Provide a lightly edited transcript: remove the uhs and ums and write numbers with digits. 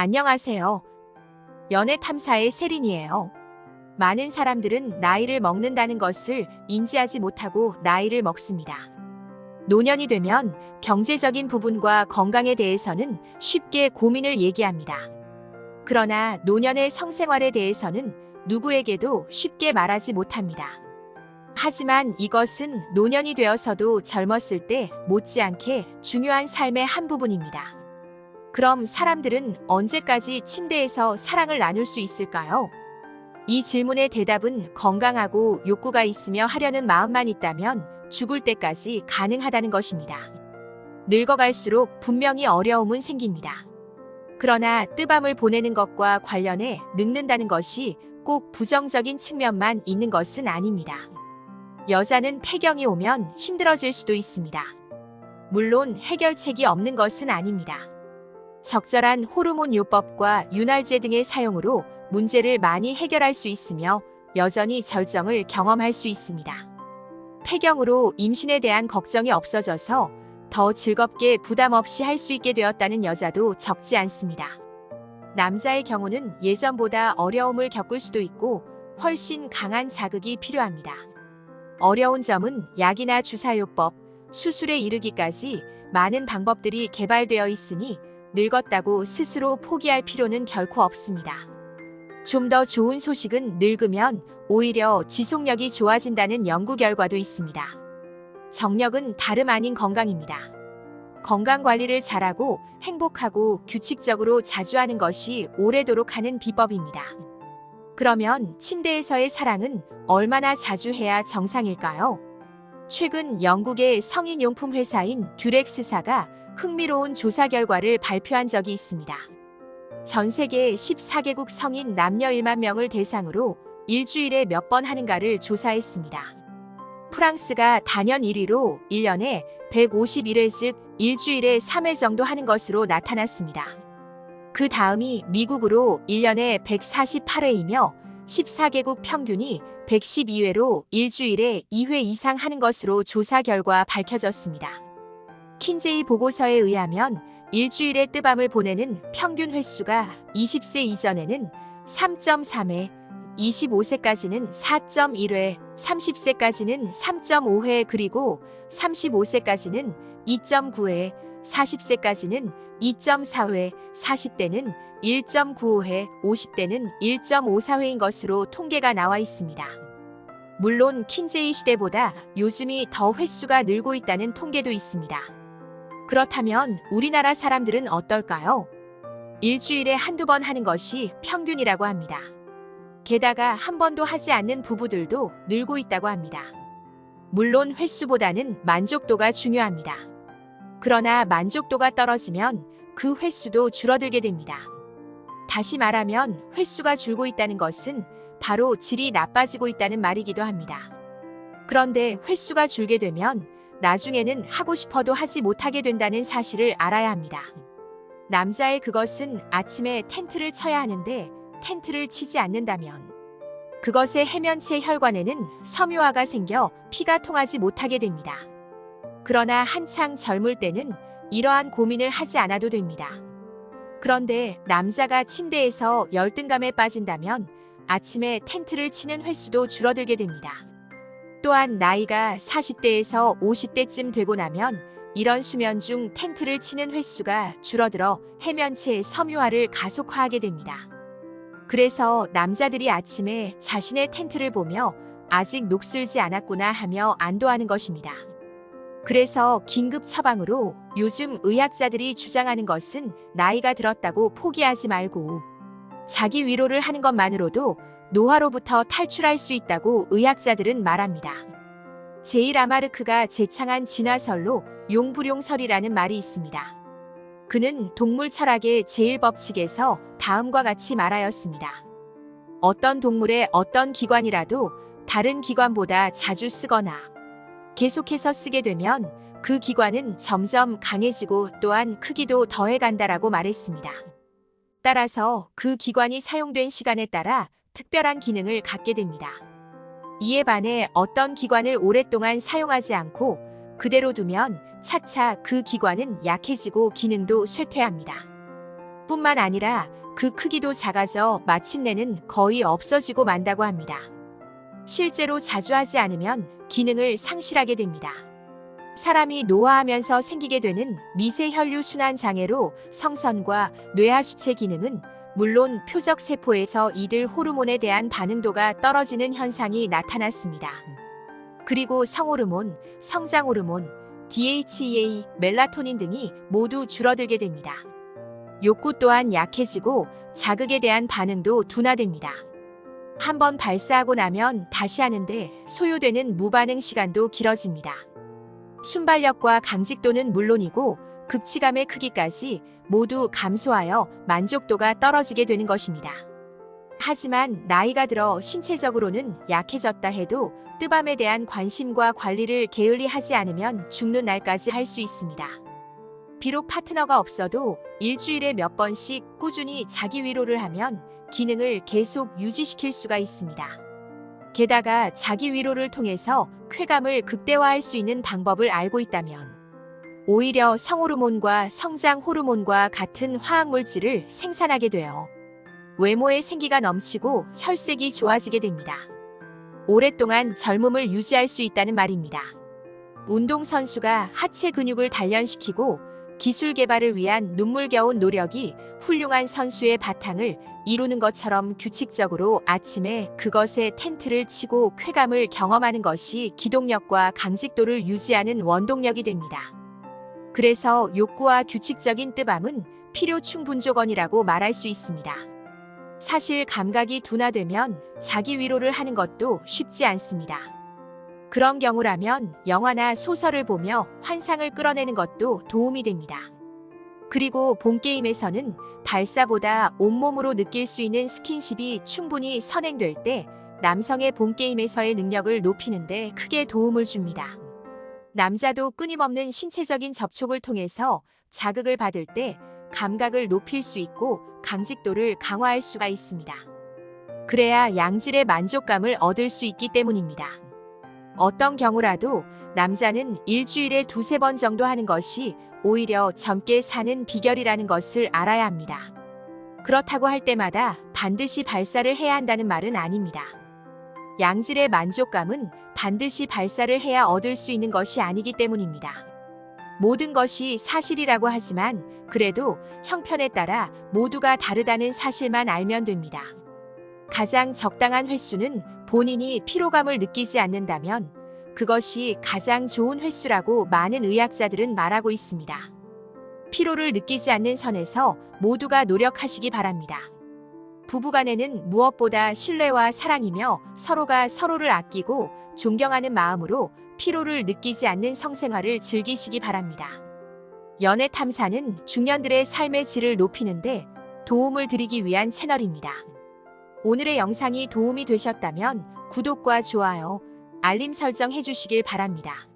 안녕하세요. 연애 탐사의 세린이에요. 많은 사람들은 나이를 먹는다는 것을 인지하지 못하고 나이를 먹습니다. 노년이 되면 경제적인 부분과 건강에 대해서는 쉽게 고민을 얘기합니다. 그러나 노년의 성생활에 대해서는 누구에게도 쉽게 말하지 못합니다. 하지만 이것은 노년이 되어서도 젊었을 때 못지않게 중요한 삶의 한 부분입니다. 그럼 사람들은 언제까지 침대에서 사랑을 나눌 수 있을까요? 이 질문의 대답은 건강하고 욕구가 있으며 하려는 마음만 있다면 죽을 때까지 가능하다는 것입니다. 늙어갈수록 분명히 어려움은 생깁니다. 그러나 뜨밤을 보내는 것과 관련해 늙는다는 것이 꼭 부정적인 측면만 있는 것은 아닙니다. 여자는 폐경이 오면 힘들어질 수도 있습니다. 물론 해결책이 없는 것은 아닙니다. 적절한 호르몬 요법과 윤활제 등의 사용으로 문제를 많이 해결할 수 있으며 여전히 절정을 경험할 수 있습니다. 폐경으로 임신에 대한 걱정이 없어져서 더 즐겁게 부담 없이 할 수 있게 되었다는 여자도 적지 않습니다. 남자의 경우는 예전보다 어려움을 겪을 수도 있고 훨씬 강한 자극이 필요합니다. 어려운 점은 약이나 주사요법, 수술에 이르기까지 많은 방법들이 개발되어 있으니 늙었다고 스스로 포기할 필요는 결코 없습니다. 좀 더 좋은 소식은 늙으면 오히려 지속력이 좋아진다는 연구 결과도 있습니다. 정력은 다름 아닌 건강입니다. 건강 관리를 잘하고 행복하고 규칙적으로 자주 하는 것이 오래도록 하는 비법입니다. 그러면 침대에서의 사랑은 얼마나 자주 해야 정상일까요? 최근 영국의 성인용품 회사인 듀렉스사가 흥미로운 조사 결과를 발표한 적이 있습니다. 전 세계 14개국 성인 남녀 1만 명을 대상으로 일주일에 몇 번 하는가를 조사했습니다. 프랑스가 단연 1위로 1년에 151회 즉 일주일에 3회 정도 하는 것으로 나타났습니다. 그 다음이 미국으로 1년에 148회이며 14개국 평균이 112회로 일주일에 2회 이상 하는 것으로 조사 결과 밝혀졌습니다. 킨제이 보고서에 의하면 일주일에 뜨밤을 보내는 평균 횟수가 20세 이전에는 3.3회, 25세까지는 4.1회, 30세까지는 3.5회 그리고 35세까지는 2.9회, 40세까지는 2.4회, 40대는 1.95회, 50대는 1.54회인 것으로 통계가 나와 있습니다. 물론 킨제이 시대보다 요즘이 더 횟수가 늘고 있다는 통계도 있습니다. 그렇다면 우리나라 사람들은 어떨까요? 일주일에 한두 번 하는 것이 평균이라고 합니다. 게다가 한 번도 하지 않는 부부들도 늘고 있다고 합니다. 물론 횟수보다는 만족도가 중요합니다. 그러나 만족도가 떨어지면 그 횟수도 줄어들게 됩니다. 다시 말하면 횟수가 줄고 있다는 것은 바로 질이 나빠지고 있다는 말이기도 합니다. 그런데 횟수가 줄게 되면 나중에는 하고 싶어도 하지 못하게 된다는 사실을 알아야 합니다. 남자의 그것은 아침에 텐트를 쳐야 하는데 텐트를 치지 않는다면 그것의 해면체 혈관에는 섬유화가 생겨 피가 통하지 못하게 됩니다. 그러나 한창 젊을 때는 이러한 고민을 하지 않아도 됩니다. 그런데 남자가 침대에서 열등감에 빠진다면 아침에 텐트를 치는 횟수도 줄어들게 됩니다. 또한 나이가 40대에서 50대쯤 되고 나면 이런 수면 중 텐트를 치는 횟수가 줄어들어 해면체의 섬유화를 가속화하게 됩니다. 그래서 남자들이 아침에 자신의 텐트를 보며 아직 녹슬지 않았구나 하며 안도하는 것입니다. 그래서 긴급 처방으로 요즘 의학자들이 주장하는 것은 나이가 들었다고 포기하지 말고 자기 위로를 하는 것만으로도 노화로부터 탈출할 수 있다고 의학자들은 말합니다. 제일 아마르크가 제창한 진화설로 용불용설이라는 말이 있습니다. 그는 동물 철학의 제1법칙에서 다음과 같이 말하였습니다. 어떤 동물의 어떤 기관이라도 다른 기관보다 자주 쓰거나 계속해서 쓰게 되면 그 기관은 점점 강해지고 또한 크기도 더해간다라고 말했습니다. 따라서 그 기관이 사용된 시간에 따라 특별한 기능을 갖게 됩니다. 이에 반해 어떤 기관을 오랫동안 사용하지 않고 그대로 두면 차차 그 기관은 약해지고 기능도 쇠퇴합니다. 뿐만 아니라 그 크기도 작아져 마침내는 거의 없어지고 만다고 합니다. 실제로 자주 하지 않으면 기능을 상실하게 됩니다. 사람이 노화하면서 생기게 되는 미세혈류 순환 장애로 성선과 뇌하수체 기능은 물론 표적세포에서 이들 호르몬에 대한 반응도가 떨어지는 현상이 나타났습니다. 그리고 성호르몬, 성장호르몬, DHEA, 멜라토닌 등이 모두 줄어들게 됩니다. 욕구 또한 약해지고 자극에 대한 반응도 둔화됩니다. 한번 발사하고 나면 다시 하는데 소요되는 무반응 시간도 길어집니다. 순발력과 강직도는 물론이고 극치감의 크기까지 모두 감소하여 만족도가 떨어지게 되는 것입니다. 하지만 나이가 들어 신체적으로는 약해졌다 해도 뜨밤에 대한 관심과 관리를 게을리하지 않으면 죽는 날까지 할 수 있습니다. 비록 파트너가 없어도 일주일에 몇 번씩 꾸준히 자기 위로를 하면 기능을 계속 유지시킬 수가 있습니다. 게다가 자기 위로를 통해서 쾌감을 극대화할 수 있는 방법을 알고 있다면 오히려 성호르몬과 성장 호르몬과 같은 화학물질을 생산하게 되어 외모에 생기가 넘치고 혈색이 좋아지게 됩니다. 오랫동안 젊음을 유지할 수 있다는 말입니다. 운동선수가 하체 근육을 단련시키고 기술 개발을 위한 눈물겨운 노력이 훌륭한 선수의 바탕을 이루는 것처럼 규칙적으로 아침에 그것에 텐트를 치고 쾌감을 경험하는 것이 기동력과 강직도를 유지하는 원동력이 됩니다. 그래서 욕구와 규칙적인 뜨밤은 필요 충분 조건이라고 말할 수 있습니다. 사실 감각이 둔화되면 자기 위로를 하는 것도 쉽지 않습니다. 그런 경우라면 영화나 소설을 보며 환상을 끌어내는 것도 도움이 됩니다. 그리고 본게임에서는 발사보다 온몸으로 느낄 수 있는 스킨십이 충분히 선행될 때 남성의 본게임에서의 능력을 높이는 데 크게 도움을 줍니다. 남자도 끊임없는 신체적인 접촉을 통해서 자극을 받을 때 감각을 높일 수 있고 강직도를 강화할 수가 있습니다. 그래야 양질의 만족감을 얻을 수 있기 때문입니다. 어떤 경우라도 남자는 일주일에 2-3번 정도 하는 것이 오히려 젊게 사는 비결이라는 것을 알아야 합니다. 그렇다고 할 때마다 반드시 발사를 해야 한다는 말은 아닙니다. 양질의 만족감은 반드시 발사를 해야 얻을 수 있는 것이 아니기 때문입니다. 모든 것이 사실이라고 하지만 그래도 형편에 따라 모두가 다르다는 사실만 알면 됩니다. 가장 적당한 횟수는 본인이 피로감을 느끼지 않는다면 그것이 가장 좋은 횟수라고 많은 의학자들은 말하고 있습니다. 피로를 느끼지 않는 선에서 모두가 노력하시기 바랍니다. 부부간에는 무엇보다 신뢰와 사랑이며 서로가 서로를 아끼고 존경하는 마음으로 피로를 느끼지 않는 성생활을 즐기시기 바랍니다. 연애 탐사는 중년들의 삶의 질을 높이는데 도움을 드리기 위한 채널입니다. 오늘의 영상이 도움이 되셨다면 구독과 좋아요, 알림 설정 해주시길 바랍니다.